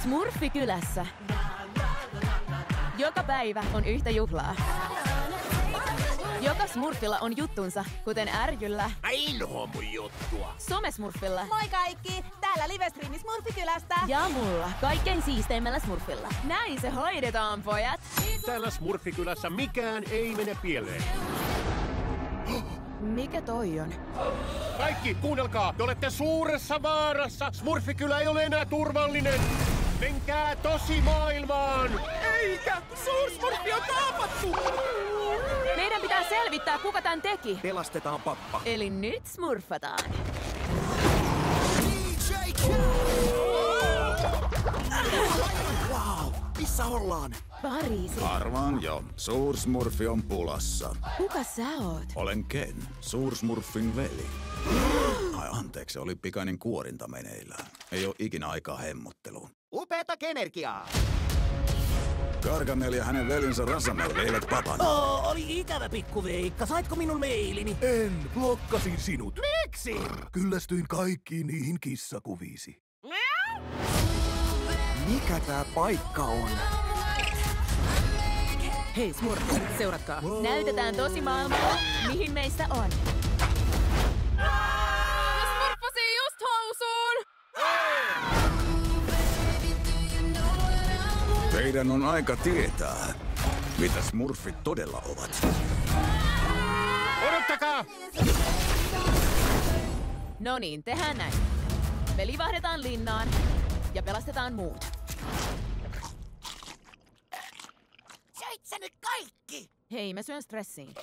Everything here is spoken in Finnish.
Smurfikylässä. Joka päivä on yhtä juhlaa. Joka smurfilla on juttunsa, kuten Ärjyllä. Mä inhoan mun juttua. Somesmurfilla. Moi kaikki! Täällä Livestreami Smurfikylästä. Ja mulla, kaikkein siisteimmällä smurfilla. Näin se hoidetaan, pojat. Täällä Smurfikylässä mikään ei mene pieleen. Mikä toi on? Kaikki, kuunnelkaa! Te olette suuressa vaarassa! Smurfikylä ei ole enää turvallinen! Menkää tosi maailmaan! Eikä! Suursmurfi on taapattu! Meidän pitää selvittää, kuka tän teki. Pelastetaan pappa. Eli nyt smurfataan. Wow, missä ollaan? Pariisi. Arvaan jo. Suursmurfi on pulassa. Kuka sä oot? Olen Ken, Suursmurfin veli. Ai anteeksi, oli pikainen kuorinta meneillään. Ei oo ikinä aikaa hemmotteluun. Upeeta energiaa! Gargamel ja hänen velinsä Rasamel veivät papan. Oli ikävä pikkuveikka. Saitko minun mailini? En, blokkasin sinut. Miksi? Kyllästyin kaikkiin niihin kissakuviisi. Mikä tää paikka on? Hei smurfi, seuratkaa. Näytetään tosi maailmalla, mihin meistä on. Mä smurfasin just housuun! Teidän on aika tietää, mitä smurfit todella ovat. Odottakaa! No niin, tehdään näin. Me livahdetaan linnaan ja pelastetaan muut. Söit sä nyt kaikki? Hei, mä syön stressiin.